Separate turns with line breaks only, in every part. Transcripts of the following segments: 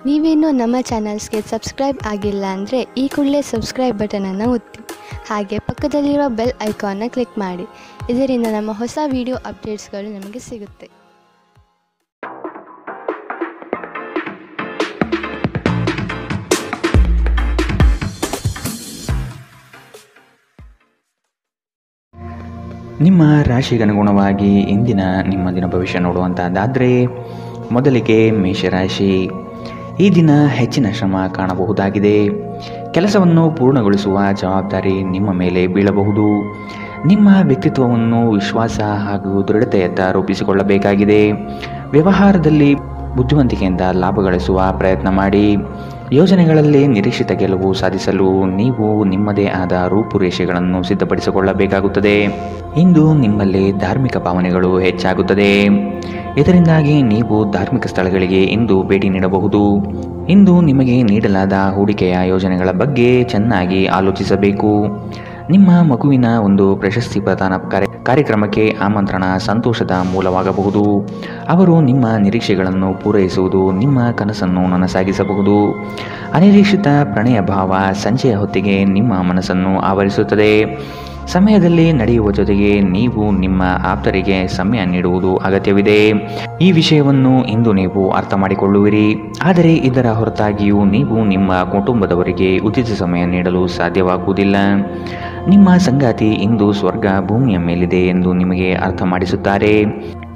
ನೀವೇನೂ ನಮ್ಮ ಚಾನಲ್ಸ್ಗೆ ಸಬ್ಸ್ಕ್ರೈಬ್ ಆಗಿಲ್ಲ ಅಂದರೆ ಈ ಕೂಡಲೇ ಸಬ್ಸ್ಕ್ರೈಬ್ ಬಟನನ್ನು ಒತ್ತಿ. ಹಾಗೆ ಪಕ್ಕದಲ್ಲಿರುವ ಬೆಲ್ ಐಕಾನ್ನ ಕ್ಲಿಕ್ ಮಾಡಿ. ಇದರಿಂದ ನಮ್ಮ ಹೊಸ ವಿಡಿಯೋ ಅಪ್ಡೇಟ್ಸ್ಗಳು ನಿಮಗೆ ಸಿಗುತ್ತೆ.
ನಿಮ್ಮ ರಾಶಿಗನುಗುಣವಾಗಿ ಇಂದಿನ ನಿಮ್ಮ ದಿನ ಭವಿಷ್ಯ ನೋಡುವಂತಹದ್ದಾದರೆ ಮೊದಲಿಗೆ ಮೇಷರಾಶಿ. ಈ ದಿನ ಹೆಚ್ಚಿನ ಶ್ರಮ ಕಾಣಬಹುದಾಗಿದೆ. ಕೆಲಸವನ್ನು ಪೂರ್ಣಗೊಳಿಸುವ ಜವಾಬ್ದಾರಿ ನಿಮ್ಮ ಮೇಲೆ ಬೀಳಬಹುದು. ನಿಮ್ಮ ವ್ಯಕ್ತಿತ್ವವನ್ನು ವಿಶ್ವಾಸ ಹಾಗೂ ದೃಢತೆಯತ್ತ ರೂಪಿಸಿಕೊಳ್ಳಬೇಕಾಗಿದೆ. ವ್ಯವಹಾರದಲ್ಲಿ ಬುದ್ಧಿವಂತಿಕೆಯಿಂದ ಲಾಭ ಗಳಿಸುವ ಪ್ರಯತ್ನ ಮಾಡಿ. ಯೋಜನೆಗಳಲ್ಲಿ ನಿರೀಕ್ಷಿತ ಗೆಲುವು ಸಾಧಿಸಲು ನೀವು ನಿಮ್ಮದೇ ಆದ ರೂಪುರೇಷೆಗಳನ್ನು ಸಿದ್ಧಪಡಿಸಿಕೊಳ್ಳಬೇಕಾಗುತ್ತದೆ. ಇಂದು ನಿಮ್ಮಲ್ಲಿ ಧಾರ್ಮಿಕ ಭಾವನೆಗಳು ಹೆಚ್ಚಾಗುತ್ತದೆ. ಇದರಿಂದಾಗಿ ನೀವು ಧಾರ್ಮಿಕ ಸ್ಥಳಗಳಿಗೆ ಇಂದು ಭೇಟಿ ನೀಡಬಹುದು. ಇಂದು ನಿಮಗೆ ನೀಡಲಾದ ಹೂಡಿಕೆಯ ಯೋಜನೆಗಳ ಬಗ್ಗೆ ಚೆನ್ನಾಗಿ ಆಲೋಚಿಸಬೇಕು. ನಿಮ್ಮ ಮಗುವಿನ ಒಂದು ಪ್ರಶಸ್ತಿ ಪ್ರದಾನ ಕಾರ್ಯಕ್ರಮಕ್ಕೆ ಆಮಂತ್ರಣ ಸಂತೋಷದ ಮೂಲವಾಗಬಹುದು. ಅವರು ನಿಮ್ಮ ನಿರೀಕ್ಷೆಗಳನ್ನು ಪೂರೈಸುವುದು ನಿಮ್ಮ ಕನಸನ್ನು ನನಸಾಗಿಸಬಹುದು. ಅನಿರೀಕ್ಷಿತ ಪ್ರಣಯ ಭಾವ ಸಂಜೆಯ ಹೊತ್ತಿಗೆ ನಿಮ್ಮ ಮನಸ್ಸನ್ನು ಆವರಿಸುತ್ತದೆ. ಸಮಯದಲ್ಲಿ ನಡೆಯುವ ಜೊತೆಗೆ ನೀವು ನಿಮ್ಮ ಆಪ್ತರಿಗೆ ಸಮಯ ನೀಡುವುದು ಅಗತ್ಯವಿದೆ. ಈ ವಿಷಯವನ್ನು ಇಂದು ನೀವು ಅರ್ಥ ಮಾಡಿಕೊಳ್ಳುವಿರಿ. ಆದರೆ ಇದರ ಹೊರತಾಗಿಯೂ ನೀವು ನಿಮ್ಮ ಕುಟುಂಬದವರಿಗೆ ಉಚಿತ ಸಮಯ ನೀಡಲು ಸಾಧ್ಯವಾಗುವುದಿಲ್ಲ. ನಿಮ್ಮ ಸಂಗಾತಿ ಇಂದು ಸ್ವರ್ಗ ಭೂಮಿಯ ಮೇಲಿದೆ ಎಂದು ನಿಮಗೆ ಅರ್ಥ ಮಾಡಿಸುತ್ತಾರೆ.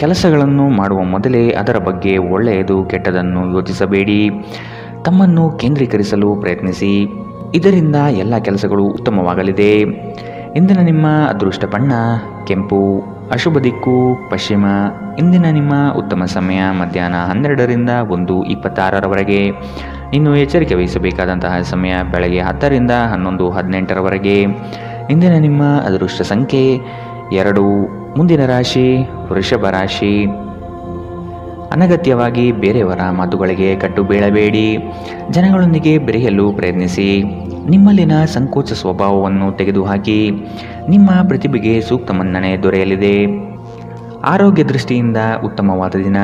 ಕೆಲಸಗಳನ್ನು ಮಾಡುವ ಮೊದಲೇ ಅದರ ಬಗ್ಗೆ ಒಳ್ಳೆಯದು ಕೆಟ್ಟದನ್ನು ಯೋಚಿಸಬೇಡಿ. ತಮ್ಮನ್ನು ಕೇಂದ್ರೀಕರಿಸಲು ಪ್ರಯತ್ನಿಸಿ. ಇದರಿಂದ ಎಲ್ಲ ಕೆಲಸಗಳು ಉತ್ತಮವಾಗಲಿದೆ. ಇಂದಿನ ನಿಮ್ಮ ಅದೃಷ್ಟ ಬಣ್ಣ ಕೆಂಪು. ಅಶುಭ ದಿಕ್ಕು ಪಶ್ಚಿಮ. ಇಂದಿನ ನಿಮ್ಮ ಉತ್ತಮ ಸಮಯ ಮಧ್ಯಾಹ್ನ 12ರಿಂದ 1:26ರವರೆಗೆ. ಇನ್ನು ಎಚ್ಚರಿಕೆ ವಹಿಸಬೇಕಾದಂತಹ ಸಮಯ ಬೆಳಗ್ಗೆ 10ರಿಂದ 11:18ರವರೆಗೆ. ಇಂದಿನ ನಿಮ್ಮ ಅದೃಷ್ಟ ಸಂಖ್ಯೆ 2. ಮುಂದಿನ ರಾಶಿ ವೃಷಭ ರಾಶಿ. ಅನಗತ್ಯವಾಗಿ ಬೇರೆಯವರ ಮಾತುಗಳಿಗೆ ಕಟ್ಟು ಬೀಳಬೇಡಿ. ಜನಗಳೊಂದಿಗೆ ಬೆರೆಯಲು ಪ್ರಯತ್ನಿಸಿ. ನಿಮ್ಮಲ್ಲಿನ ಸಂಕೋಚ ಸ್ವಭಾವವನ್ನು ತೆಗೆದುಹಾಕಿ. ನಿಮ್ಮ ಪ್ರತಿಭೆಗೆ ಸೂಕ್ತ ಮನ್ನಣೆ ದೊರೆಯಲಿದೆ. ಆರೋಗ್ಯ ದೃಷ್ಟಿಯಿಂದ ಉತ್ತಮವಾದ ದಿನ.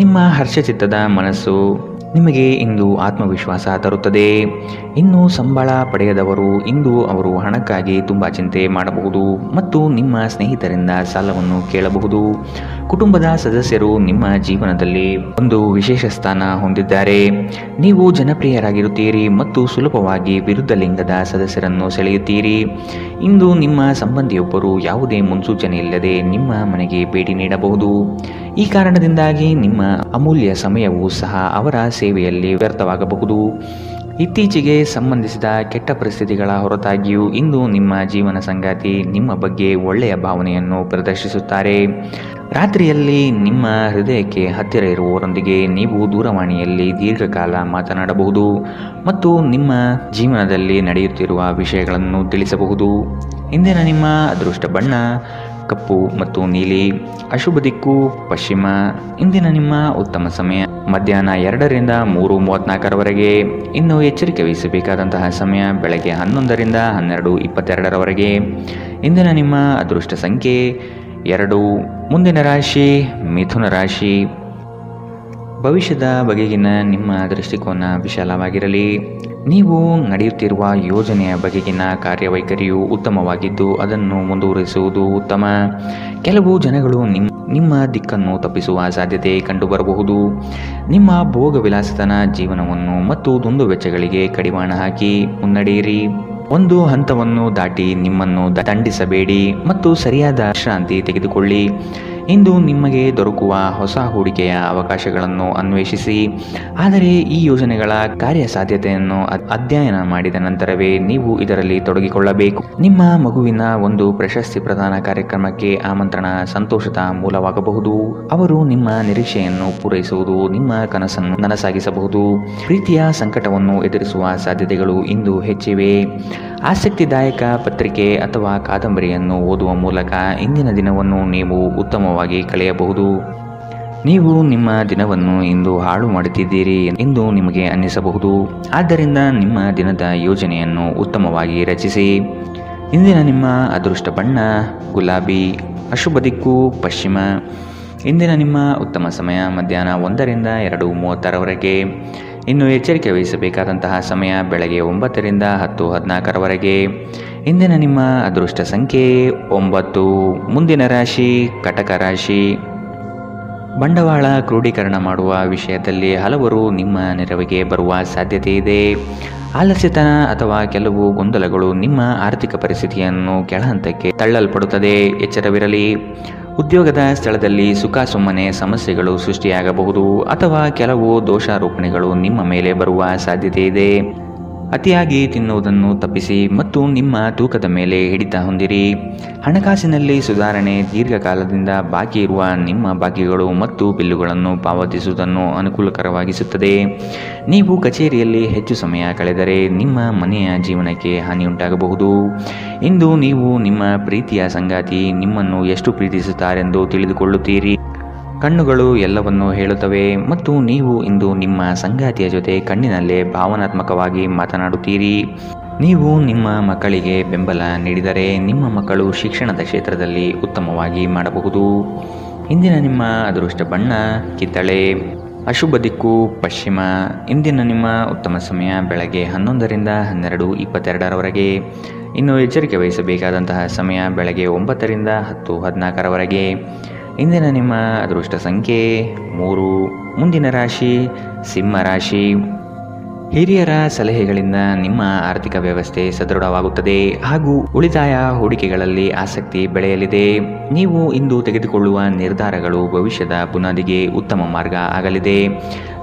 ನಿಮ್ಮ ಹರ್ಷಚಿತ್ತದ ಮನಸ್ಸು ನಿಮಗೆ ಇಂದು ಆತ್ಮವಿಶ್ವಾಸ ತರುತ್ತದೆ. ಇನ್ನು ಸಂಬಳ ಪಡೆಯದವರು ಇಂದು ಅವರು ಹಣಕ್ಕಾಗಿ ತುಂಬ ಚಿಂತೆ ಮಾಡಬಹುದು ಮತ್ತು ನಿಮ್ಮ ಸ್ನೇಹಿತರಿಂದ ಸಾಲವನ್ನು ಕೇಳಬಹುದು. ಕುಟುಂಬದ ಸದಸ್ಯರು ನಿಮ್ಮ ಜೀವನದಲ್ಲಿ ಒಂದು ವಿಶೇಷ ಸ್ಥಾನ ಹೊಂದಿದ್ದಾರೆ. ನೀವು ಜನಪ್ರಿಯರಾಗಿರುತ್ತೀರಿ ಮತ್ತು ಸುಲಭವಾಗಿ ವಿರುದ್ಧ ಲಿಂಗದ ಸದಸ್ಯರನ್ನು ಸೆಳೆಯುತ್ತೀರಿ. ಇಂದು ನಿಮ್ಮ ಸಂಬಂಧಿಯೊಬ್ಬರು ಯಾವುದೇ ಮುನ್ಸೂಚನೆ ಇಲ್ಲದೆ ನಿಮ್ಮ ಮನೆಗೆ ಭೇಟಿ ನೀಡಬಹುದು. ಈ ಕಾರಣದಿಂದಾಗಿ ನಿಮ್ಮ ಅಮೂಲ್ಯ ಸಮಯವೂ ಸಹ ಅವರ ಸೇವೆಯಲ್ಲಿ ವ್ಯರ್ಥವಾಗಬಹುದು. ಇತ್ತೀಚೆಗೆ ಸಂಬಂಧಿಸಿದ ಕೆಟ್ಟ ಪರಿಸ್ಥಿತಿಗಳ ಹೊರತಾಗಿಯೂ ಇಂದು ನಿಮ್ಮ ಜೀವನ ಸಂಗಾತಿ ನಿಮ್ಮ ಬಗ್ಗೆ ಒಳ್ಳೆಯ ಭಾವನೆಯನ್ನು ಪ್ರದರ್ಶಿಸುತ್ತಾರೆ. ರಾತ್ರಿಯಲ್ಲಿ ನಿಮ್ಮ ಹೃದಯಕ್ಕೆ ಹತ್ತಿರ ಇರುವವರೊಂದಿಗೆ ನೀವು ದೂರವಾಣಿಯಲ್ಲಿ ದೀರ್ಘಕಾಲ ಮಾತನಾಡಬಹುದು ಮತ್ತು ನಿಮ್ಮ ಜೀವನದಲ್ಲಿ ನಡೆಯುತ್ತಿರುವ ವಿಷಯಗಳನ್ನು ತಿಳಿಸಬಹುದು. ಇಂದಿನ ನಿಮ್ಮ ಅದೃಷ್ಟ ಬಣ್ಣ ಕಪ್ಪು ಮತ್ತು ನೀಲಿ. ಅಶುಭ ದಿಕ್ಕು ಪಶ್ಚಿಮ. ಇಂದಿನ ನಿಮ್ಮ ಉತ್ತಮ ಸಮಯ ಮಧ್ಯಾಹ್ನ 2ರಿಂದ 3:34ರವರೆಗೆ. ಇನ್ನು ಎಚ್ಚರಿಕೆ ವಹಿಸಬೇಕಾದಂತಹ ಸಮಯ ಬೆಳಗ್ಗೆ 11ರಿಂದ 12:22ರವರೆಗೆ. ಇಂದಿನ ನಿಮ್ಮ ಅದೃಷ್ಟ ಸಂಖ್ಯೆ 2. ಮುಂದಿನ ರಾಶಿ ಮಿಥುನ ರಾಶಿ. ಭವಿಷ್ಯದ ಬಗೆಗಿನ ನಿಮ್ಮ ದೃಷ್ಟಿಕೋನ ವಿಶಾಲವಾಗಿರಲಿ. ನೀವು ನಡೆಯುತ್ತಿರುವ ಯೋಜನೆಯ ಬಗೆಗಿನ ಕಾರ್ಯವೈಖರಿಯು ಉತ್ತಮವಾಗಿದ್ದು ಅದನ್ನು ಮುಂದುವರಿಸುವುದು ಉತ್ತಮ. ಕೆಲವು ಜನಗಳು ನಿಮ್ಮ ದಿಕ್ಕನ್ನು ತಪ್ಪಿಸುವ ಸಾಧ್ಯತೆ ಕಂಡುಬರಬಹುದು. ನಿಮ್ಮ ಭೋಗ ವಿಲಾಸತನ ಜೀವನವನ್ನು ಮತ್ತು ದುಂದುವೆಚ್ಚಗಳಿಗೆ ಕಡಿವಾಣ ಹಾಕಿ ಮುನ್ನಡೆಯಿರಿ. ಒಂದು ಹಂತವನ್ನು ದಾಟಿ ನಿಮ್ಮನ್ನು ದಂಡಿಸಬೇಡಿ ಮತ್ತು ಸರಿಯಾದ ವಿಶ್ರಾಂತಿ ತೆಗೆದುಕೊಳ್ಳಿ. ಇಂದು ನಿಮಗೆ ದೊರಕುವ ಹೊಸ ಹೂಡಿಕೆಯ ಅವಕಾಶಗಳನ್ನು ಅನ್ವೇಷಿಸಿ. ಆದರೆ ಈ ಯೋಜನೆಗಳ ಕಾರ್ಯಸಾಧ್ಯತೆಯನ್ನು ಅಧ್ಯಯನ ಮಾಡಿದ ನಂತರವೇ ನೀವು ಇದರಲ್ಲಿ ತೊಡಗಿಕೊಳ್ಳಬೇಕು. ನಿಮ್ಮ ಮಗುವಿನ ಒಂದು ಪ್ರಶಸ್ತಿ ಪ್ರದಾನ ಕಾರ್ಯಕ್ರಮಕ್ಕೆ ಆಮಂತ್ರಣ ಸಂತೋಷದ ಮೂಲವಾಗಬಹುದು. ಅವರು ನಿಮ್ಮ ನಿರೀಕ್ಷೆಯನ್ನು ಪೂರೈಸುವುದು ನಿಮ್ಮ ಕನಸನ್ನು ನನಸಾಗಿಸಬಹುದು. ಪ್ರೀತಿಯ ಸಂಕಟವನ್ನು ಎದುರಿಸುವ ಸಾಧ್ಯತೆಗಳು ಇಂದು ಹೆಚ್ಚಿವೆ. ಆಸಕ್ತಿದಾಯಕ ಪತ್ರಿಕೆ ಅಥವಾ ಕಾದಂಬರಿಯನ್ನು ಓದುವ ಮೂಲಕ ಇಂದಿನ ದಿನವನ್ನು ನೀವು ಉತ್ತಮವಾಗಿ ಕಳೆಯಬಹುದು. ನೀವು ನಿಮ್ಮ ದಿನವನ್ನು ಇಂದು ಹಾಳು ಮಾಡುತ್ತಿದ್ದೀರಿ ಎಂದು ನಿಮಗೆ ಅನ್ನಿಸಬಹುದು. ಆದ್ದರಿಂದ ನಿಮ್ಮ ದಿನದ ಯೋಜನೆಯನ್ನು ಉತ್ತಮವಾಗಿ ರಚಿಸಿ. ಇಂದಿನ ನಿಮ್ಮ ಅದೃಷ್ಟ ಬಣ್ಣ ಗುಲಾಬಿ. ಅಶುಭ ದಿಕ್ಕು ಪಶ್ಚಿಮ. ಇಂದಿನ ನಿಮ್ಮ ಉತ್ತಮ ಸಮಯ ಮಧ್ಯಾಹ್ನ 1ರಿಂದ 2:30ರವರೆಗೆ. ಇನ್ನು ಎಚ್ಚರಿಕೆ ವಹಿಸಬೇಕಾದಂತಹ ಸಮಯ ಬೆಳಗ್ಗೆ 9ರಿಂದ 10:14ರವರೆಗೆ. ಇಂದಿನ ನಿಮ್ಮ ಅದೃಷ್ಟ ಸಂಖ್ಯೆ 9. ಮುಂದಿನ ರಾಶಿ ಕಟಕ ರಾಶಿ. ಬಂಡವಾಳ ಕ್ರೋಢೀಕರಣ ಮಾಡುವ ವಿಷಯದಲ್ಲಿ ಹಲವರು ನಿಮ್ಮ ನೆರವಿಗೆ ಬರುವ ಸಾಧ್ಯತೆ ಇದೆ. ಆಲಸ್ಯತನ ಅಥವಾ ಕೆಲವು ಗೊಂದಲಗಳು ನಿಮ್ಮ ಆರ್ಥಿಕ ಪರಿಸ್ಥಿತಿಯನ್ನು ಕೆಳಹಂತಕ್ಕೆ ತಳ್ಳಲ್ಪಡುತ್ತದೆ. ಎಚ್ಚರವಿರಲಿ. ಉದ್ಯೋಗದ ಸ್ಥಳದಲ್ಲಿ ಸುಮ್ಮನೆ ಸಮಸ್ಯೆಗಳು ಸೃಷ್ಟಿಯಾಗಬಹುದು ಅಥವಾ ಕೆಲವು ದೋಷಾರೋಪಣೆಗಳು ನಿಮ್ಮ ಮೇಲೆ ಬರುವ ಸಾಧ್ಯತೆ ಇದೆ. ಅತಿಯಾಗಿ ತಿನ್ನುವುದನ್ನು ತಪ್ಪಿಸಿ ಮತ್ತು ನಿಮ್ಮ ತೂಕದ ಮೇಲೆ ಹಿಡಿತ ಹೊಂದಿರಿ. ಹಣಕಾಸಿನಲ್ಲಿ ಸುಧಾರಣೆ. ದೀರ್ಘಕಾಲದಿಂದ ಬಾಕಿ ಇರುವ ನಿಮ್ಮ ಬಾಕಿಗಳು ಮತ್ತು ಬಿಲ್ಲುಗಳನ್ನು ಪಾವತಿಸುವುದನ್ನು ಅನುಕೂಲಕರವಾಗಿಸುತ್ತದೆ. ನೀವು ಕಚೇರಿಯಲ್ಲಿ ಹೆಚ್ಚು ಸಮಯ ಕಳೆದರೆ ನಿಮ್ಮ ಮನೆಯ ಜೀವನಕ್ಕೆ ಹಾನಿಯುಂಟಾಗಬಹುದು. ಇಂದು ನೀವು ನಿಮ್ಮ ಪ್ರೀತಿಯ ಸಂಗಾತಿ ನಿಮ್ಮನ್ನು ಎಷ್ಟು ಪ್ರೀತಿಸುತ್ತಾರೆಂದು ತಿಳಿದುಕೊಳ್ಳುತ್ತೀರಿ. ಕಣ್ಣುಗಳು ಎಲ್ಲವನ್ನೂ ಹೇಳುತ್ತವೆ ಮತ್ತು ನೀವು ಇಂದು ನಿಮ್ಮ ಸಂಗಾತಿಯ ಜೊತೆ ಕಣ್ಣಿನಲ್ಲೇ ಭಾವನಾತ್ಮಕವಾಗಿ ಮಾತನಾಡುತ್ತೀರಿ. ನೀವು ನಿಮ್ಮ ಮಕ್ಕಳಿಗೆ ಬೆಂಬಲ ನೀಡಿದರೆ ನಿಮ್ಮ ಮಕ್ಕಳು ಶಿಕ್ಷಣದ ಕ್ಷೇತ್ರದಲ್ಲಿ ಉತ್ತಮವಾಗಿ ಮಾಡಬಹುದು. ಇಂದಿನ ನಿಮ್ಮ ಅದೃಷ್ಟ ಬಣ್ಣ ಕಿತ್ತಳೆ. ಅಶುಭ ದಿಕ್ಕು ಪಶ್ಚಿಮ. ಇಂದಿನ ನಿಮ್ಮ ಉತ್ತಮ ಸಮಯ ಬೆಳಗ್ಗೆ 11ರಿಂದ 12:22ರವರೆಗೆ. ಇನ್ನು ಎಚ್ಚರಿಕೆ ವಹಿಸಬೇಕಾದಂತಹ ಸಮಯ ಬೆಳಗ್ಗೆ 9ರಿಂದ 10:14ರವರೆಗೆ. ಇಂದಿನ ನಿಮ್ಮ ಅದೃಷ್ಟ ಸಂಖ್ಯೆ 3. ಮುಂದಿನ ರಾಶಿ ಸಿಂಹ ರಾಶಿ. ಹಿರಿಯರ ಸಲಹೆಗಳಿಂದ ನಿಮ್ಮ ಆರ್ಥಿಕ ವ್ಯವಸ್ಥೆ ಸದೃಢವಾಗುತ್ತದೆ ಹಾಗೂ ಉಳಿತಾಯ ಹೂಡಿಕೆಗಳಲ್ಲಿ ಆಸಕ್ತಿ ಬೆಳೆಯಲಿದೆ. ನೀವು ಇಂದು ತೆಗೆದುಕೊಳ್ಳುವ ನಿರ್ಧಾರಗಳು ಭವಿಷ್ಯದ ಬುನಾದಿಗೆ ಉತ್ತಮ ಮಾರ್ಗ ಆಗಲಿದೆ.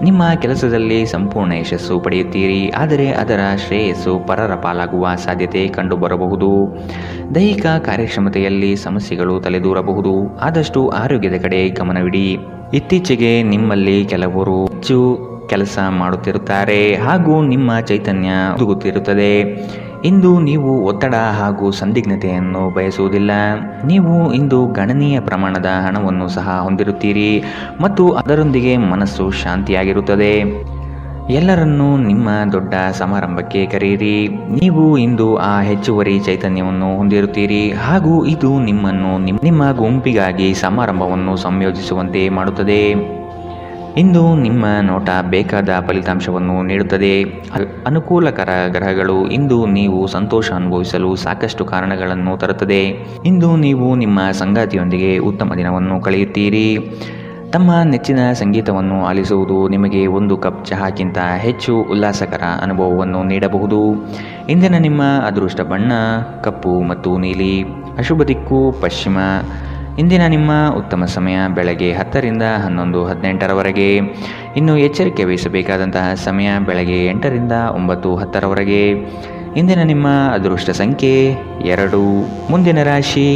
ನಿಮ್ಮ ಕೆಲಸದಲ್ಲಿ ಸಂಪೂರ್ಣ ಯಶಸ್ಸು ಪಡೆಯುತ್ತೀರಿ, ಆದರೆ ಅದರ ಶ್ರೇಯಸ್ಸು ಪರರ ಪಾಲಾಗುವ ಸಾಧ್ಯತೆ ಕಂಡುಬರಬಹುದು. ದೈಹಿಕ ಕಾರ್ಯಕ್ಷಮತೆಯಲ್ಲಿ ಸಮಸ್ಯೆಗಳು ತಲೆದೂರಬಹುದು. ಆದಷ್ಟು ಆರೋಗ್ಯದ ಕಡೆ ಗಮನವಿಡಿ. ಇತ್ತೀಚೆಗೆ ನಿಮ್ಮಲ್ಲಿ ಕೆಲವರು ಹೆಚ್ಚು ಕೆಲಸ ಮಾಡುತ್ತಿರುತ್ತಾರೆ ಹಾಗೂ ನಿಮ್ಮ ಚೈತನ್ಯ ಹುದುಗುತ್ತಿರುತ್ತದೆ. ಇಂದು ನೀವು ಒತ್ತಡ ಹಾಗೂ ಸಂದಿಗ್ಧತೆಯನ್ನು ಬಯಸುವುದಿಲ್ಲ. ನೀವು ಇಂದು ಗಣನೀಯ ಪ್ರಮಾಣದ ಹಣವನ್ನು ಸಹ ಹೊಂದಿರುತ್ತೀರಿ ಮತ್ತು ಅದರೊಂದಿಗೆ ಮನಸ್ಸು ಶಾಂತಿಯಾಗಿರುತ್ತದೆ. ಎಲ್ಲರನ್ನೂ ನಿಮ್ಮ ದೊಡ್ಡ ಸಮಾರಂಭಕ್ಕೆ ಕರೆಯಿರಿ. ನೀವು ಇಂದು ಆ ಹೆಚ್ಚುವರಿ ಚೈತನ್ಯವನ್ನು ಹೊಂದಿರುತ್ತೀರಿ ಹಾಗೂ ಇದು ನಿಮ್ಮನ್ನು ನಿಮ್ಮ ಗುಂಪಿಗಾಗಿ ಸಮಾರಂಭವನ್ನು ಸಂಯೋಜಿಸುವಂತೆ ಮಾಡುತ್ತದೆ. ಇಂದು ನಿಮ್ಮ ನೋಟ ಬೇಕಾದ ಫಲಿತಾಂಶವನ್ನು ನೀಡುತ್ತದೆ. ಅನುಕೂಲಕರ ಗ್ರಹಗಳು ಇಂದು ನೀವು ಸಂತೋಷ ಅನುಭವಿಸಲು ಸಾಕಷ್ಟು ಕಾರಣಗಳನ್ನು ತರುತ್ತದೆ. ಇಂದು ನೀವು ನಿಮ್ಮ ಸಂಗಾತಿಯೊಂದಿಗೆ ಉತ್ತಮ ದಿನವನ್ನು ಕಳೆಯುತ್ತೀರಿ. ತಮ್ಮ ನೆಚ್ಚಿನ ಸಂಗೀತವನ್ನು ಆಲಿಸುವುದು ನಿಮಗೆ ಒಂದು ಕಪ್ ಚಹಾಕ್ಕಿಂತ ಹೆಚ್ಚು ಉಲ್ಲಾಸಕರ ಅನುಭವವನ್ನು ನೀಡಬಹುದು. ಇಂದಿನ ನಿಮ್ಮ ಅದೃಷ್ಟ ಬಣ್ಣ ಕಪ್ಪು ಮತ್ತು ನೀಲಿ. ಅಶುಭ ದಿಕ್ಕು ಪಶ್ಚಿಮ. ಇಂದಿನ ನಿಮ್ಮ ಉತ್ತಮ ಸಮಯ ಬೆಳಗ್ಗೆ 10ರಿಂದ 11:18ರವರೆಗೆ. ಇನ್ನು ಎಚ್ಚರಿಕೆ ವಹಿಸಬೇಕಾದಂತಹ ಸಮಯ ಬೆಳಗ್ಗೆ 8ರಿಂದ 9:10ರವರೆಗೆ. ಇಂದಿನ ನಿಮ್ಮ ಅದೃಷ್ಟ ಸಂಖ್ಯೆ 2. ಮುಂದಿನ ರಾಶಿ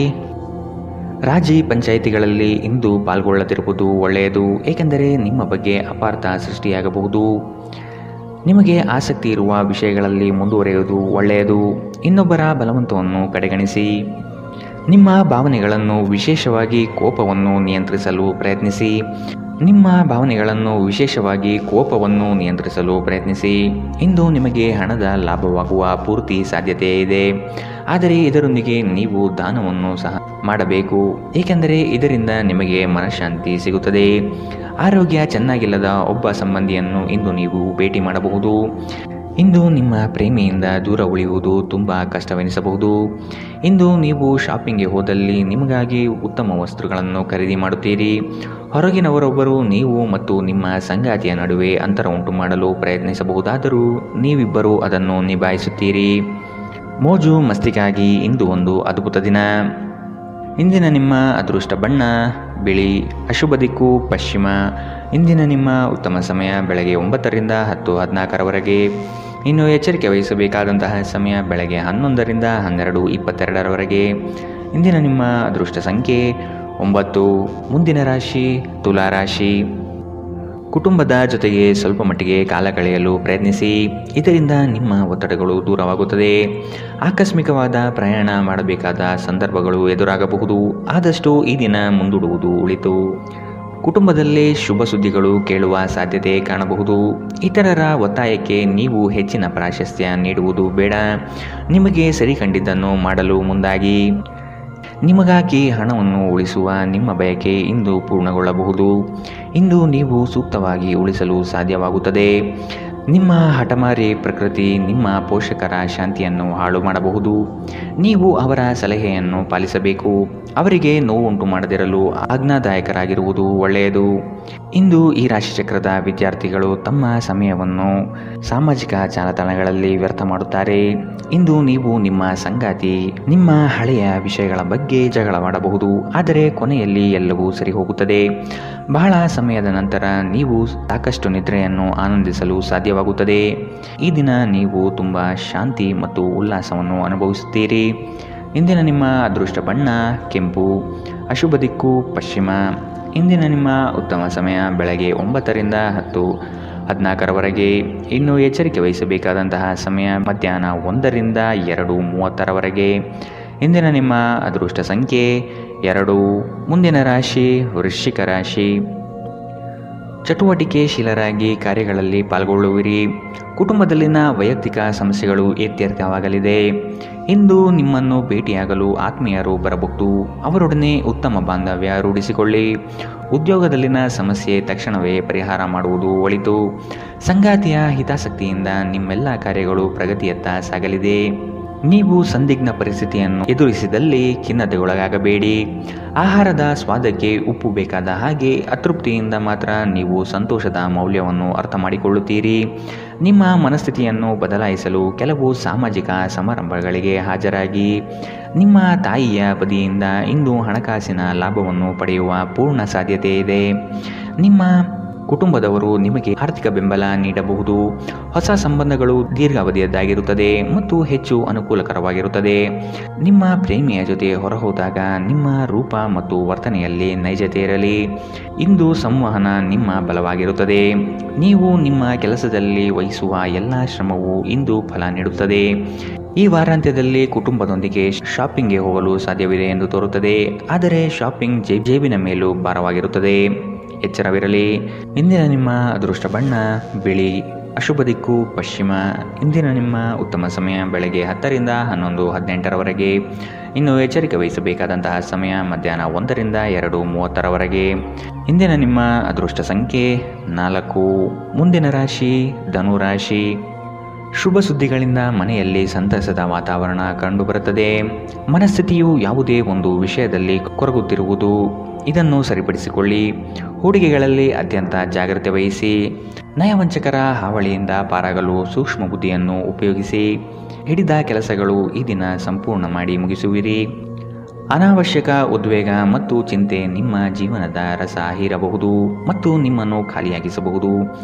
ರಾಜಿ ಪಂಚಾಯಿತಿಗಳಲ್ಲಿ ಇಂದು ಪಾಲ್ಗೊಳ್ಳದಿರುವುದು ಒಳ್ಳೆಯದು, ಏಕೆಂದರೆ ನಿಮ್ಮ ಬಗ್ಗೆ ಅಪಾರ್ಥ ಸೃಷ್ಟಿಯಾಗಬಹುದು. ನಿಮಗೆ ಆಸಕ್ತಿ ಇರುವ ವಿಷಯಗಳಲ್ಲಿ ಮುಂದುವರಿಯುವುದು ಒಳ್ಳೆಯದು. ಇನ್ನೊಬ್ಬರ ಬಲವಂತವನ್ನು ಕಡೆಗಣಿಸಿ. ನಿಮ್ಮ ಭಾವನೆಗಳನ್ನು ವಿಶೇಷವಾಗಿ ಕೋಪವನ್ನು ನಿಯಂತ್ರಿಸಲು ಪ್ರಯತ್ನಿಸಿ. ಇಂದು ನಿಮಗೆ ಹಣದ ಲಾಭವಾಗುವ ಪೂರ್ತಿ ಸಾಧ್ಯತೆ ಇದೆ, ಆದರೆ ಇದರೊಂದಿಗೆ ನೀವು ದಾನವನ್ನು ಸಹ ಮಾಡಬೇಕು, ಏಕೆಂದರೆ ಇದರಿಂದ ನಿಮಗೆ ಮನಃಶಾಂತಿ ಸಿಗುತ್ತದೆ. ಆರೋಗ್ಯ ಚೆನ್ನಾಗಿಲ್ಲದ ಒಬ್ಬ ಸಂಬಂಧಿಯನ್ನು ಇಂದು ನೀವು ಭೇಟಿ ಮಾಡಬಹುದು. ಇಂದು ನಿಮ್ಮ ಪ್ರೇಮಿಯಿಂದ ದೂರ ಉಳಿಯುವುದು ತುಂಬ ಕಷ್ಟವೆನಿಸಬಹುದು. ಇಂದು ನೀವು ಶಾಪಿಂಗ್ಗೆ ಹೋದಲ್ಲಿ ನಿಮಗಾಗಿ ಉತ್ತಮ ವಸ್ತುಗಳನ್ನು ಖರೀದಿ ಮಾಡುತ್ತೀರಿ. ಹೊರಗಿನವರೊಬ್ಬರು ನೀವು ಮತ್ತು ನಿಮ್ಮ ಸಂಗಾತಿಯ ನಡುವೆ ಅಂತರ ಉಂಟು ಮಾಡಲು ಪ್ರಯತ್ನಿಸಬಹುದಾದರೂ ನೀವಿಬ್ಬರೂ ಅದನ್ನು ನಿಭಾಯಿಸುತ್ತೀರಿ. ಮೋಜು ಮಸ್ತಿಗಾಗಿ ಇಂದು ಒಂದು ಅದ್ಭುತ ದಿನ. ಇಂದಿನ ನಿಮ್ಮ ಅದೃಷ್ಟ ಬಣ್ಣ ಬಿಳಿ. ಅಶುಭ ದಿಕ್ಕು ಪಶ್ಚಿಮ. ಇಂದಿನ ನಿಮ್ಮ ಉತ್ತಮ ಸಮಯ ಬೆಳಗ್ಗೆ 9ರಿಂದ 10:14ರವರೆಗೆ. ಇನ್ನು ಎಚ್ಚರಿಕೆ ವಹಿಸಬೇಕಾದಂತಹ ಸಮಯ ಬೆಳಗ್ಗೆ 11ರಿಂದ 12:22ರವರೆಗೆ. ಇಂದಿನ ನಿಮ್ಮ ಅದೃಷ್ಟ ಸಂಖ್ಯೆ 9. ಮುಂದಿನ ರಾಶಿ ತುಲಾ ರಾಶಿ. ಕುಟುಂಬದ ಜೊತೆಗೆ ಸ್ವಲ್ಪ ಮಟ್ಟಿಗೆ ಕಾಲ ಕಳೆಯಲು ಪ್ರಯತ್ನಿಸಿ. ಇದರಿಂದ ನಿಮ್ಮ ಒತ್ತಡಗಳು ದೂರವಾಗುತ್ತದೆ. ಆಕಸ್ಮಿಕವಾದ ಪ್ರಯಾಣ ಮಾಡಬೇಕಾದ ಸಂದರ್ಭಗಳು ಎದುರಾಗಬಹುದು. ಆದಷ್ಟು ಈ ದಿನ ಮುಂದೂಡುವುದು ಒಳಿತು. ಕುಟುಂಬದಲ್ಲೇ ಶುಭ ಸುದ್ದಿಗಳು ಕೇಳುವ ಸಾಧ್ಯತೆ ಕಾಣಬಹುದು. ಇತರರ ಒತ್ತಾಯಕ್ಕೆ ನೀವು ಹೆಚ್ಚಿನ ಪ್ರಾಶಸ್ತ್ಯ ನೀಡುವುದು ಬೇಡ. ನಿಮಗೆ ಸರಿ ಕಂಡಿದ್ದನ್ನು ಮಾಡಲು ಮುಂದಾಗಿ. ನಿಮಗಾಗಿ ಹಣವನ್ನು ಉಳಿಸುವ ನಿಮ್ಮ ಬಯಕೆ ಇಂದು ಪೂರ್ಣಗೊಳ್ಳಬಹುದು. ಇಂದು ನೀವು ಸೂಕ್ತವಾಗಿ ಉಳಿಸಲು ಸಾಧ್ಯವಾಗುತ್ತದೆ. ನಿಮ್ಮ ಹಠಮಾರಿ ಪ್ರಕೃತಿ ನಿಮ್ಮ ಪೋಷಕರ ಶಾಂತಿಯನ್ನು ಹಾಳು ಮಾಡಬಹುದು. ನೀವು ಅವರ ಸಲಹೆಯನ್ನು ಪಾಲಿಸಬೇಕು. ಅವರಿಗೆ ನೋವುಂಟು ಮಾಡದಿರಲು ಆಜ್ಞಾದಾಯಕರಾಗಿರುವುದು ಒಳ್ಳೆಯದು. ಇಂದು ಈ ರಾಶಿಚಕ್ರದ ವಿದ್ಯಾರ್ಥಿಗಳು ತಮ್ಮ ಸಮಯವನ್ನು ಸಾಮಾಜಿಕ ಜಾಲತಾಣಗಳಲ್ಲಿ ವ್ಯರ್ಥ ಮಾಡುತ್ತಾರೆ. ಇಂದು ನೀವು ನಿಮ್ಮ ಸಂಗಾತಿ ನಿಮ್ಮ ಹಳೆಯ ವಿಷಯಗಳ ಬಗ್ಗೆ ಜಗಳವಾಡಬಹುದು, ಆದರೆ ಕೊನೆಯಲ್ಲಿ ಎಲ್ಲವೂ ಸರಿ ಹೋಗುತ್ತದೆ. ಬಹಳ ಸಮಯದ ನಂತರ ನೀವು ಸಾಕಷ್ಟು ನಿದ್ರೆಯನ್ನು ಆನಂದಿಸಲು ಸಾಧ್ಯವಾಗುತ್ತದೆ. ಈ ದಿನ ನೀವು ತುಂಬ ಶಾಂತಿ ಮತ್ತು ಉಲ್ಲಾಸವನ್ನು ಅನುಭವಿಸುತ್ತೀರಿ. ಇಂದಿನ ನಿಮ್ಮ ಅದೃಷ್ಟ ಬಣ್ಣ ಕೆಂಪು, ಅಶುಭ ದಿಕ್ಕು ಪಶ್ಚಿಮ. ಇಂದಿನ ನಿಮ್ಮ ಉತ್ತಮ ಸಮಯ ಬೆಳಗ್ಗೆ 9ರಿಂದ 10:14ರವರೆಗೆ. ಇನ್ನು ಎಚ್ಚರಿಕೆ ವಹಿಸಬೇಕಾದಂತಹ ಸಮಯ ಮಧ್ಯಾಹ್ನ 1ರಿಂದ 2:30ರವರೆಗೆ. ಇಂದಿನ ನಿಮ್ಮ ಅದೃಷ್ಟ ಸಂಖ್ಯೆ 2. ಮುಂದಿನ ರಾಶಿ ವೃಶ್ಚಿಕ ರಾಶಿ. ಚಟುವಟಿಕೆಶೀಲರಾಗಿ ಕಾರ್ಯಗಳಲ್ಲಿ ಪಾಲ್ಗೊಳ್ಳುವಿರಿ. ಕುಟುಂಬದಲ್ಲಿನ ವೈಯಕ್ತಿಕ ಸಮಸ್ಯೆಗಳು ಇತ್ಯರ್ಥವಾಗಲಿದೆ. ಇಂದು ನಿಮ್ಮನ್ನು ಭೇಟಿಯಾಗಲು ಆತ್ಮೀಯರು ಬರಬಹುದು. ಅವರೊಡನೆ ಉತ್ತಮ ಬಾಂಧವ್ಯ ರೂಢಿಸಿಕೊಳ್ಳಿ. ಉದ್ಯೋಗದಲ್ಲಿನ ಸಮಸ್ಯೆ ತಕ್ಷಣವೇ ಪರಿಹಾರ ಮಾಡುವುದು ಒಳಿತು. ಸಂಗಾತಿಯ ಹಿತಾಸಕ್ತಿಯಿಂದ ನಿಮ್ಮೆಲ್ಲ ಕಾರ್ಯಗಳು ಪ್ರಗತಿಯತ್ತ ಸಾಗಲಿದೆ. ನೀವು ಸಂದಿಗ್ಧ ಪರಿಸ್ಥಿತಿಯನ್ನು ಎದುರಿಸಿದಲ್ಲಿ ಖಿನ್ನತೆಗೊಳಗಾಗಬೇಡಿ. ಆಹಾರದ ಸ್ವಾದಕ್ಕೆ ಉಪ್ಪು ಬೇಕಾದ ಹಾಗೆ ಅತೃಪ್ತಿಯಿಂದ ಮಾತ್ರ ನೀವು ಸಂತೋಷದ ಮೌಲ್ಯವನ್ನು ಅರ್ಥ ಮಾಡಿಕೊಳ್ಳುತ್ತೀರಿ. ನಿಮ್ಮ ಮನಸ್ಥಿತಿಯನ್ನು ಬದಲಾಯಿಸಲು ಕೆಲವು ಸಾಮಾಜಿಕ ಸಮಾರಂಭಗಳಿಗೆ ಹಾಜರಾಗಿ. ನಿಮ್ಮ ತಾಯಿಯ ಬದಿಯಿಂದ ಇಂದು ಹಣಕಾಸಿನ ಲಾಭವನ್ನು ಪಡೆಯುವ ಪೂರ್ಣ ಸಾಧ್ಯತೆ ಇದೆ. ನಿಮ್ಮ ಕುಟುಂಬದವರು ನಿಮಗೆ ಆರ್ಥಿಕ ಬೆಂಬಲ ನೀಡಬಹುದು. ಹೊಸ ಸಂಬಂಧಗಳು ದೀರ್ಘಾವಧಿಯದ್ದಾಗಿರುತ್ತದೆ ಮತ್ತು ಹೆಚ್ಚು ಅನುಕೂಲಕರವಾಗಿರುತ್ತದೆ. ನಿಮ್ಮ ಪ್ರೇಮಿಯ ಜೊತೆ ಹೊರಹೋದಾಗ ನಿಮ್ಮ ರೂಪ ಮತ್ತು ವರ್ತನೆಯಲ್ಲಿ ನೈಜತೆ ಇರಲಿ. ಇಂದು ಸಂವಹನ ನಿಮ್ಮ ಬಲವಾಗಿರುತ್ತದೆ. ನೀವು ನಿಮ್ಮ ಕೆಲಸದಲ್ಲಿ ವಹಿಸುವ ಎಲ್ಲ ಶ್ರಮವು ಇಂದು ಫಲ ನೀಡುತ್ತದೆ. ಈ ವಾರಾಂತ್ಯದಲ್ಲಿ ಕುಟುಂಬದೊಂದಿಗೆ ಶಾಪಿಂಗ್ಗೆ ಹೋಗಲು ಸಾಧ್ಯವಿದೆ ಎಂದು ತೋರುತ್ತದೆ, ಆದರೆ ಶಾಪಿಂಗ್ ಜೇಬಿನ ಮೇಲೂ ಭಾರವಾಗಿರುತ್ತದೆ. ಎಚ್ಚರವಿರಲಿ. ಇಂದಿನ ನಿಮ್ಮ ಅದೃಷ್ಟ ಬಣ್ಣ ಬಿಳಿ, ಅಶುಭ ದಿಕ್ಕು ಪಶ್ಚಿಮ. ಇಂದಿನ ನಿಮ್ಮ ಉತ್ತಮ ಸಮಯ ಬೆಳಗ್ಗೆ 10ರಿಂದ 11:18ರವರೆಗೆ. ಇನ್ನು ಎಚ್ಚರಿಕೆ ವಹಿಸಬೇಕಾದಂತಹ ಸಮಯ ಮಧ್ಯಾಹ್ನ 1ರಿಂದ 2:30ರವರೆಗೆ. ಇಂದಿನ ನಿಮ್ಮ ಅದೃಷ್ಟ ಸಂಖ್ಯೆ 4. ಮುಂದಿನ ರಾಶಿ ಧನುರಾಶಿ. ಶುಭ ಸುದ್ದಿಗಳಿಂದ ಮನೆಯಲ್ಲಿ ಸಂತಸದ ವಾತಾವರಣ ಕಂಡುಬರುತ್ತದೆ. ಮನಸ್ಥಿತಿಯು ಯಾವುದೇ ಒಂದು ವಿಷಯದಲ್ಲಿ ಕೊರಗುತ್ತಿರುವುದು, ಇದನ್ನು ಸರಿಪಡಿಸಿಕೊಳ್ಳಿ. ಹೂಡಿಕೆಗಳಲ್ಲಿ ಅತ್ಯಂತ ಜಾಗ್ರತೆ ವಹಿಸಿ. ನಯವಂಚಕರ ಹಾವಳಿಯಿಂದ ಪಾರಾಗಲು ಸೂಕ್ಷ್ಮ ಬುದ್ಧಿಯನ್ನು ಉಪಯೋಗಿಸಿ. ಹಿಡಿದ ಕೆಲಸಗಳು ಈ ದಿನ ಸಂಪೂರ್ಣ ಮಾಡಿ ಮುಗಿಸುವಿರಿ. ಅನಾವಶ್ಯಕ ಉದ್ವೇಗ ಮತ್ತು ಚಿಂತೆ ನಿಮ್ಮ ಜೀವನದ ರಸ ಹೀರಬಹುದು ಮತ್ತು ನಿಮ್ಮನ್ನು ಖಾಲಿಯಾಗಿಸಬಹುದು.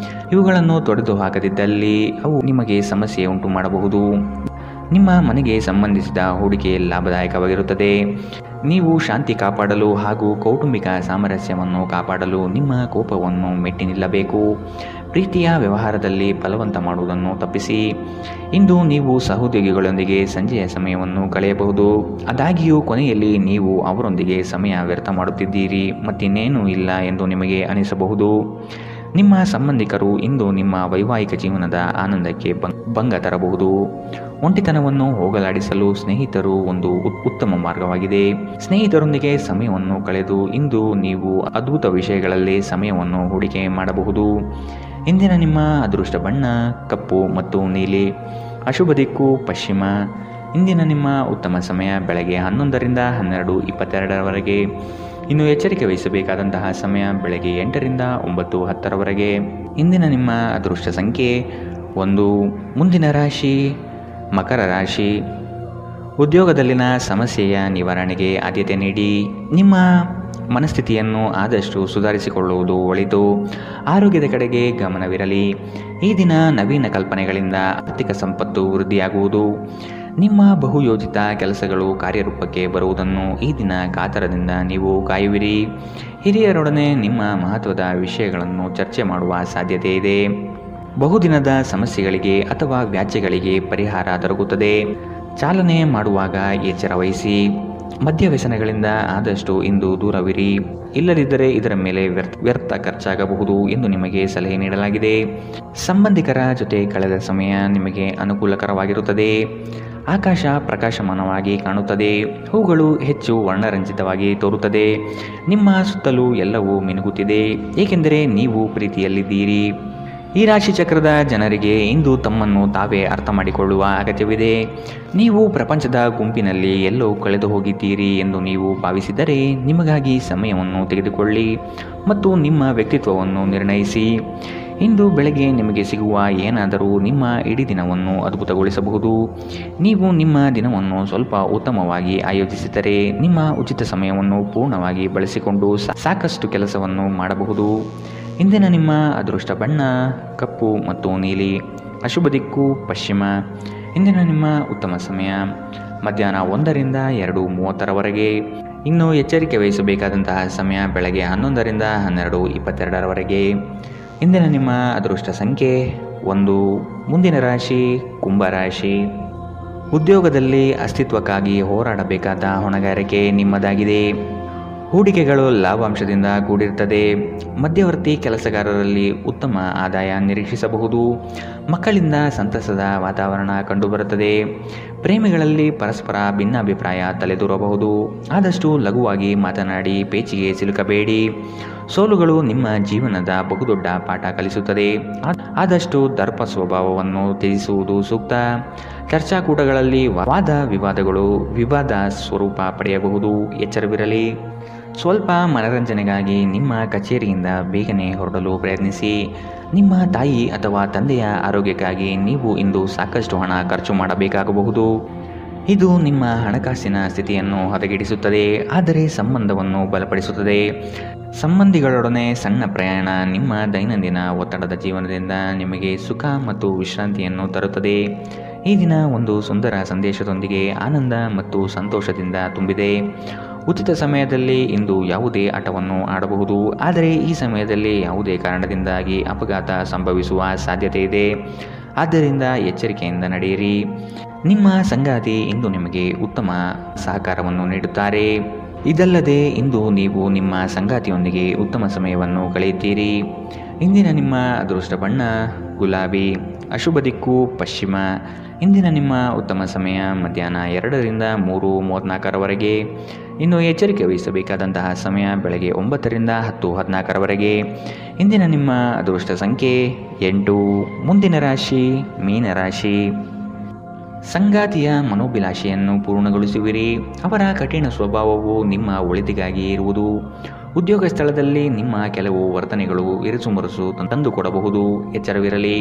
ಇವುಗಳನ್ನು ತೊಡೆದು ಹಾಕದಿದ್ದಲ್ಲಿ ಅವು ನಿಮಗೆ ಸಮಸ್ಯೆ ಉಂಟು ಮಾಡಬಹುದು. ನಿಮ್ಮ ಮನೆಗೆ ಸಂಬಂಧಿಸಿದ ಹೂಡಿಕೆ ಲಾಭದಾಯಕವಾಗಿರುತ್ತದೆ. ನೀವು ಶಾಂತಿ ಕಾಪಾಡಲು ಹಾಗೂ ಕೌಟುಂಬಿಕ ಸಾಮರಸ್ಯವನ್ನು ಕಾಪಾಡಲು ನಿಮ್ಮ ಕೋಪವನ್ನು ಮೆಟ್ಟಿ ನಿಲ್ಲಬೇಕು. ಪ್ರೀತಿಯ ವ್ಯವಹಾರದಲ್ಲಿ ಬಲವಂತ ಮಾಡುವುದನ್ನು ತಪ್ಪಿಸಿ. ಇಂದು ನೀವು ಸಹೋದ್ಯೋಗಿಗಳೊಂದಿಗೆ ಸಂಜೆಯ ಸಮಯವನ್ನು ಕಳೆಯಬಹುದು. ಆದಾಗ್ಯೂ ಕೊನೆಯಲ್ಲಿ ನೀವು ಅವರೊಂದಿಗೆ ಸಮಯ ವ್ಯರ್ಥ ಮಾಡುತ್ತಿದ್ದೀರಿ, ಮತ್ತಿನ್ನೇನೂ ಇಲ್ಲ ಎಂದು ನಿಮಗೆ ಅನಿಸಬಹುದು. ನಿಮ್ಮ ಸಂಬಂಧಿಕರು ಇಂದು ನಿಮ್ಮ ವೈವಾಹಿಕ ಜೀವನದ ಆನಂದಕ್ಕೆ ಭಂಗ ತರಬಹುದು. ಒಂಟಿತನವನ್ನು ಹೋಗಲಾಡಿಸಲು ಸ್ನೇಹಿತರು ಒಂದು ಉತ್ತಮ ಮಾರ್ಗವಾಗಿದೆ. ಸ್ನೇಹಿತರೊಂದಿಗೆ ಸಮಯವನ್ನು ಕಳೆದು ಇಂದು ನೀವು ಅದ್ಭುತ ವಿಷಯಗಳಲ್ಲಿ ಸಮಯವನ್ನು ಹೂಡಿಕೆ ಮಾಡಬಹುದು. ಇಂದಿನ ನಿಮ್ಮ ಅದೃಷ್ಟ ಬಣ್ಣ ಕಪ್ಪು ಮತ್ತು ನೀಲಿ, ಅಶುಭ ದಿಕ್ಕು ಪಶ್ಚಿಮ. ಇಂದಿನ ನಿಮ್ಮ ಉತ್ತಮ ಸಮಯ ಬೆಳಗ್ಗೆ 11ರಿಂದ 12:22ರವರೆಗೆ. ಇನ್ನು ಎಚ್ಚರಿಕೆ ವಹಿಸಬೇಕಾದಂತಹ ಸಮಯ ಬೆಳಗ್ಗೆ 8ರಿಂದ 9:10ರವರೆಗೆ. ಇಂದಿನ ನಿಮ್ಮ ಅದೃಷ್ಟ ಸಂಖ್ಯೆ 1. ಮುಂದಿನ ರಾಶಿ ಮಕರ ರಾಶಿ. ಉದ್ಯೋಗದಲ್ಲಿನ ಸಮಸ್ಯೆಯ ನಿವಾರಣೆಗೆ ಆದ್ಯತೆ ನೀಡಿ. ನಿಮ್ಮ ಮನಸ್ಥಿತಿಯನ್ನು ಆದಷ್ಟು ಸುಧಾರಿಸಿಕೊಳ್ಳುವುದು ಒಳಿತು. ಆರೋಗ್ಯದ ಕಡೆಗೆ ಗಮನವಿರಲಿ. ಈ ದಿನ ನವೀನ ಕಲ್ಪನೆಗಳಿಂದ ಆರ್ಥಿಕ ಸಂಪತ್ತು ವೃದ್ಧಿಯಾಗುವುದು. ನಿಮ್ಮ ಬಹುಯೋಜಿತ ಕೆಲಸಗಳು ಕಾರ್ಯರೂಪಕ್ಕೆ ಬರುವುದನ್ನು ಈ ದಿನ ಕಾತರದಿಂದ ನೀವು ಕಾಯುವಿರಿ. ಹಿರಿಯರೊಡನೆ ನಿಮ್ಮ ಮಹತ್ವದ ವಿಷಯಗಳನ್ನು ಚರ್ಚೆ ಮಾಡುವ ಸಾಧ್ಯತೆ ಇದೆ. ಬಹುದಿನದ ಸಮಸ್ಯೆಗಳಿಗೆ ಅಥವಾ ವ್ಯಾಜ್ಯಗಳಿಗೆ ಪರಿಹಾರ ದೊರಕುತ್ತದೆ. ಚಾಲನೆ ಮಾಡುವಾಗ ಎಚ್ಚರ ವಹಿಸಿ. ಮದ್ಯ ವ್ಯಸನಗಳಿಂದ ಆದಷ್ಟು ಇಂದು ದೂರವಿರಿ, ಇಲ್ಲದಿದ್ದರೆ ಇದರ ಮೇಲೆ ವ್ಯರ್ಥ ಖರ್ಚಾಗಬಹುದು ಎಂದು ನಿಮಗೆ ಸಲಹೆ ನೀಡಲಾಗಿದೆ. ಸಂಬಂಧಿಕರ ಜೊತೆ ಕಳೆದ ಸಮಯ ನಿಮಗೆ ಅನುಕೂಲಕರವಾಗಿರುತ್ತದೆ. ಆಕಾಶ ಪ್ರಕಾಶಮಾನವಾಗಿ ಕಾಣುತ್ತದೆ. ಹೂಗಳು ಹೆಚ್ಚು ವರ್ಣರಂಜಿತವಾಗಿ ತೋರುತ್ತದೆ. ನಿಮ್ಮ ಸುತ್ತಲೂ ಎಲ್ಲವೂ ಮಿನುಗುತ್ತಿದೆ, ಏಕೆಂದರೆ ನೀವು ಪ್ರೀತಿಯಲ್ಲಿದ್ದೀರಿ. ಈ ರಾಶಿಚಕ್ರದ ಜನರಿಗೆ ಇಂದು ತಮ್ಮನ್ನು ತಾವೇ ಅರ್ಥ ಮಾಡಿಕೊಳ್ಳುವ ಅಗತ್ಯವಿದೆ. ನೀವು ಪ್ರಪಂಚದ ಗುಂಪಿನಲ್ಲಿ ಎಲ್ಲೋ ಕಳೆದು ಹೋಗಿದ್ದೀರಿ ಎಂದು ನೀವು ಭಾವಿಸಿದರೆ ನಿಮಗಾಗಿ ಸಮಯವನ್ನು ತೆಗೆದುಕೊಳ್ಳಿ ಮತ್ತು ನಿಮ್ಮ ವ್ಯಕ್ತಿತ್ವವನ್ನು ನಿರ್ಣಯಿಸಿ. ಇಂದು ಬೆಳಗ್ಗೆ ನಿಮಗೆ ಸಿಗುವ ಏನಾದರೂ ನಿಮ್ಮ ಇಡೀ ದಿನವನ್ನು ಅದ್ಭುತಗೊಳಿಸಬಹುದು. ನೀವು ನಿಮ್ಮ ದಿನವನ್ನು ಸ್ವಲ್ಪ ಉತ್ತಮವಾಗಿ ಆಯೋಜಿಸಿದರೆ ನಿಮ್ಮ ಉಚಿತ ಸಮಯವನ್ನು ಪೂರ್ಣವಾಗಿ ಬಳಸಿಕೊಂಡು ಸಾಕಷ್ಟು ಕೆಲಸವನ್ನು ಮಾಡಬಹುದು. ಇಂದಿನ ನಿಮ್ಮ ಅದೃಷ್ಟ ಬಣ್ಣ ಕಪ್ಪು ಮತ್ತು ನೀಲಿ. ಅಶುಭ ದಿಕ್ಕು ಪಶ್ಚಿಮ. ಇಂದಿನ ನಿಮ್ಮ ಉತ್ತಮ ಸಮಯ ಮಧ್ಯಾಹ್ನ 1 ರಿಂದ 2:30ರವರೆಗೆ. ಇನ್ನು ಎಚ್ಚರಿಕೆ ವಹಿಸಬೇಕಾದಂತಹ ಸಮಯ ಬೆಳಗ್ಗೆ 11 ರಿಂದ 12:22ರವರೆಗೆ. ಇಂದಿನ ನಿಮ್ಮ ಅದೃಷ್ಟ ಸಂಖ್ಯೆ 1. ಮುಂದಿನ ರಾಶಿ ಕುಂಭರಾಶಿ. ಉದ್ಯೋಗದಲ್ಲಿ ಅಸ್ತಿತ್ವಕ್ಕಾಗಿ ಹೋರಾಡಬೇಕಾದ ಹೊಣೆಗಾರಿಕೆ ನಿಮ್ಮದಾಗಿದೆ. ಹೂಡಿಕೆಗಳು ಲಾಭಾಂಶದಿಂದ ಕೂಡಿರುತ್ತದೆ. ಮಧ್ಯವರ್ತಿ ಕೆಲಸಗಾರರಲ್ಲಿ ಉತ್ತಮ ಆದಾಯ ನಿರೀಕ್ಷಿಸಬಹುದು. ಮಕ್ಕಳಿಂದ ಸಂತಸದ ವಾತಾವರಣ ಕಂಡುಬರುತ್ತದೆ. ಪ್ರೇಮಿಗಳಲ್ಲಿ ಪರಸ್ಪರ ಭಿನ್ನಾಭಿಪ್ರಾಯ ತಲೆದೂರಬಹುದು. ಆದಷ್ಟು ಲಘುವಾಗಿ ಮಾತನಾಡಿ ಪೇಚಿಗೆ ಸಿಲುಕಬೇಡಿ. ಸೋಲುಗಳು ನಿಮ್ಮ ಜೀವನದ ಬಹುದೊಡ್ಡ ಪಾಠ ಕಲಿಸುತ್ತದೆ. ಆದಷ್ಟು ದರ್ಪ ಸ್ವಭಾವವನ್ನು ತ್ಯಜಿಸುವುದು ಸೂಕ್ತ. ಚರ್ಚಾಕೂಟಗಳಲ್ಲಿ ವಾದ ವಿವಾದಗಳು ವಿವಾದ ಸ್ವರೂಪ ಪಡೆಯಬಹುದು, ಎಚ್ಚರವಿರಲಿ. ಸ್ವಲ್ಪ ಮನರಂಜನೆಗಾಗಿ ನಿಮ್ಮ ಕಚೇರಿಯಿಂದ ಬೇಗನೆ ಹೊರಡಲು ಪ್ರಯತ್ನಿಸಿ. ನಿಮ್ಮ ತಾಯಿ ಅಥವಾ ತಂದೆಯ ಆರೋಗ್ಯಕ್ಕಾಗಿ ನೀವು ಇಂದು ಸಾಕಷ್ಟು ಹಣ ಖರ್ಚು ಮಾಡಬೇಕಾಗಬಹುದು. ಇದು ನಿಮ್ಮ ಹಣಕಾಸಿನ ಸ್ಥಿತಿಯನ್ನು ಹದಗೆಡಿಸುತ್ತದೆ, ಆದರೆ ಸಂಬಂಧವನ್ನು ಬಲಪಡಿಸುತ್ತದೆ. ಸಂಬಂಧಿಗಳೊಡನೆ ಸಣ್ಣ ಪ್ರಯಾಣ ನಿಮ್ಮ ದೈನಂದಿನ ಒತ್ತಡದ ಜೀವನದಿಂದ ನಿಮಗೆ ಸುಖ ಮತ್ತು ವಿಶ್ರಾಂತಿಯನ್ನು ತರುತ್ತದೆ. ಈ ದಿನ ಒಂದು ಸುಂದರ ಸಂದೇಶದೊಂದಿಗೆ ಆನಂದ ಮತ್ತು ಸಂತೋಷದಿಂದ ತುಂಬಿದೆ. ಉಚಿತ ಸಮಯದಲ್ಲಿ ಇಂದು ಯಾವುದೇ ಆಟವನ್ನು ಆಡಬಹುದು, ಆದರೆ ಈ ಸಮಯದಲ್ಲಿ ಯಾವುದೇ ಕಾರಣದಿಂದಾಗಿ ಅಪಘಾತ ಸಂಭವಿಸುವ ಸಾಧ್ಯತೆ ಇದೆ. ಆದ್ದರಿಂದ ಎಚ್ಚರಿಕೆಯಿಂದ ನಡೆಯಿರಿ. ನಿಮ್ಮ ಸಂಗಾತಿ ಇಂದು ನಿಮಗೆ ಉತ್ತಮ ಸಹಕಾರವನ್ನು ನೀಡುತ್ತಾರೆ. ಇದಲ್ಲದೆ ಇಂದು ನೀವು ನಿಮ್ಮ ಸಂಗಾತಿಯೊಂದಿಗೆ ಉತ್ತಮ ಸಮಯವನ್ನು ಕಳೆಯುತ್ತೀರಿ. ಇಂದಿನ ನಿಮ್ಮ ಅದೃಷ್ಟ ಬಣ್ಣ ಗುಲಾಬಿ. ಅಶುಭ ದಿಕ್ಕು ಪಶ್ಚಿಮ. ಇಂದಿನ ನಿಮ್ಮ ಉತ್ತಮ ಸಮಯ ಮಧ್ಯಾಹ್ನ 2 ರಿಂದ 3:34ರವರೆಗೆ. ಇನ್ನು ಎಚ್ಚರಿಕೆ ವಹಿಸಬೇಕಾದಂತಹ ಸಮಯ ಬೆಳಗ್ಗೆ 9 ರಿಂದ 10:14ರವರೆಗೆ. ಇಂದಿನ ನಿಮ್ಮ ಅದೃಷ್ಟ ಸಂಖ್ಯೆ 8. ಮುಂದಿನ ರಾಶಿ ಮೀನರಾಶಿ. ಸಂಗಾತಿಯ ಮನೋಭಿಲಾಷೆಯನ್ನು ಪೂರ್ಣಗೊಳಿಸುವಿರಿ. ಅವರ ಕಠಿಣ ಸ್ವಭಾವವು ನಿಮ್ಮ ಒಳಿತಿಗಾಗಿ ಇರುವುದು. ಉದ್ಯೋಗ ಸ್ಥಳದಲ್ಲಿ ನಿಮ್ಮ ಕೆಲವು ವರ್ತನೆಗಳು ಇರಿಸುಮುರುಸು ತಂದುಕೊಡಬಹುದು, ಎಚ್ಚರವಿರಲಿ.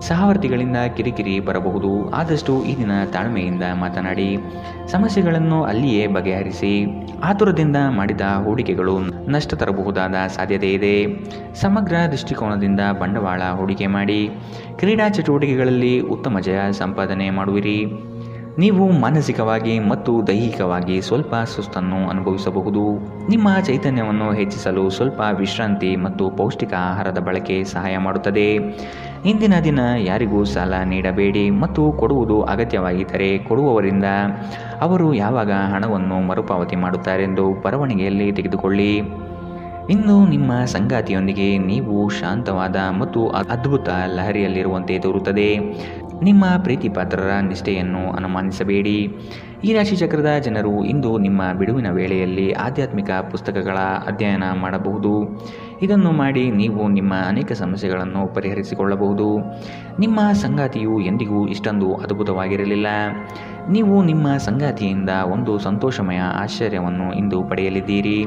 ಸಹವರ್ತಿಗಳಿಂದ ಕಿರಿಕಿರಿ ಬರಬಹುದು. ಆದಷ್ಟು ಈ ದಿನ ತಾಳ್ಮೆಯಿಂದ ಮಾತನಾಡಿ ಸಮಸ್ಯೆಗಳನ್ನು ಅಲ್ಲಿಯೇ ಬಗೆಹರಿಸಿ. ಆತುರದಿಂದ ಮಾಡಿದ ಹೂಡಿಕೆಗಳು ನಷ್ಟ ತರಬಹುದಾದ ಸಾಧ್ಯತೆ ಇದೆ. ಸಮಗ್ರ ದೃಷ್ಟಿಕೋನದಿಂದ ಬಂಡವಾಳ ಹೂಡಿಕೆ ಮಾಡಿ. ಕ್ರೀಡಾ ಚಟುವಟಿಕೆಗಳಲ್ಲಿ ಉತ್ತಮ ಜಯ ಸಂಪಾದನೆ ಮಾಡುವಿರಿ. ನೀವು ಮಾನಸಿಕವಾಗಿ ಮತ್ತು ದೈಹಿಕವಾಗಿ ಸ್ವಲ್ಪ ಸುಸ್ತನ್ನು ಅನುಭವಿಸಬಹುದು. ನಿಮ್ಮ ಚೈತನ್ಯವನ್ನು ಹೆಚ್ಚಿಸಲು ಸ್ವಲ್ಪ ವಿಶ್ರಾಂತಿ ಮತ್ತು ಪೌಷ್ಟಿಕ ಆಹಾರದ ಬಳಕೆ ಸಹಾಯ ಮಾಡುತ್ತದೆ. ಇಂದಿನ ದಿನ ಯಾರಿಗೂ ಸಾಲ ನೀಡಬೇಡಿ ಮತ್ತು ಕೊಡುವುದು ಅಗತ್ಯವಾಗಿದ್ದರೆ ಕೊಡುವವರಿಂದ ಅವರು ಯಾವಾಗ ಹಣವನ್ನು ಮರುಪಾವತಿ ಮಾಡುತ್ತಾರೆಂದು ಬರವಣಿಗೆಯಲ್ಲಿ ತೆಗೆದುಕೊಳ್ಳಿ. ಇನ್ನು ನಿಮ್ಮ ಸಂಗಾತಿಯೊಂದಿಗೆ ನೀವು ಶಾಂತವಾದ ಮತ್ತು ಅದ್ಭುತ ಲಹರಿಯಲ್ಲಿರುವಂತೆ ತೋರುತ್ತದೆ. ನಿಮ್ಮ ಪ್ರೀತಿ ಪಾತ್ರರ ನಿಷ್ಠೆಯನ್ನು ಅನುಮಾನಿಸಬೇಡಿ. ಈ ರಾಶಿಚಕ್ರದ ಜನರು ಇಂದು ನಿಮ್ಮ ಬಿಡುವಿನ ವೇಳೆಯಲ್ಲಿ ಆಧ್ಯಾತ್ಮಿಕ ಪುಸ್ತಕಗಳ ಅಧ್ಯಯನ ಮಾಡಬಹುದು. ಇದನ್ನು ಮಾಡಿ ನೀವು ನಿಮ್ಮ ಅನೇಕ ಸಮಸ್ಯೆಗಳನ್ನು ಪರಿಹರಿಸಿಕೊಳ್ಳಬಹುದು. ನಿಮ್ಮ ಸಂಗಾತಿಯು ಎಂದಿಗೂ ಇಷ್ಟೊಂದು ಅದ್ಭುತವಾಗಿರಲಿಲ್ಲ. ನೀವು ನಿಮ್ಮ ಸಂಗಾತಿಯಿಂದ ಒಂದು ಸಂತೋಷಮಯ ಆಶ್ಚರ್ಯವನ್ನು ಇಂದು ಪಡೆಯಲಿದ್ದೀರಿ.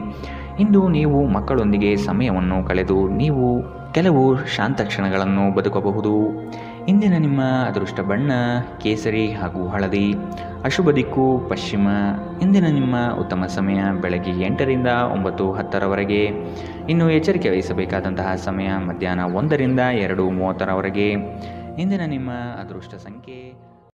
ಇಂದು ನೀವು ಮಕ್ಕಳೊಂದಿಗೆ ಸಮಯವನ್ನು ಕಳೆದು ನೀವು ಕೆಲವು ಶಾಂತ ಕ್ಷಣಗಳನ್ನು ಬದುಕಬಹುದು. ಇಂದಿನ ನಿಮ್ಮ ಅದೃಷ್ಟ ಬಣ್ಣ ಕೇಸರಿ ಹಾಗೂ ಹಳದಿ. ಅಶುಭ ದಿಕ್ಕು ಪಶ್ಚಿಮ. ಇಂದಿನ ನಿಮ್ಮ ಉತ್ತಮ ಸಮಯ ಬೆಳಗ್ಗೆ 8 ರಿಂದ 9:10ರವರೆಗೆ. ಇನ್ನು ಎಚ್ಚರಿಕೆ ವಹಿಸಬೇಕಾದಂತಹ ಸಮಯ ಮಧ್ಯಾಹ್ನ 1 ರಿಂದ 2:30ರವರೆಗೆ. ಇಂದಿನ ನಿಮ್ಮ ಅದೃಷ್ಟ ಸಂಖ್ಯೆ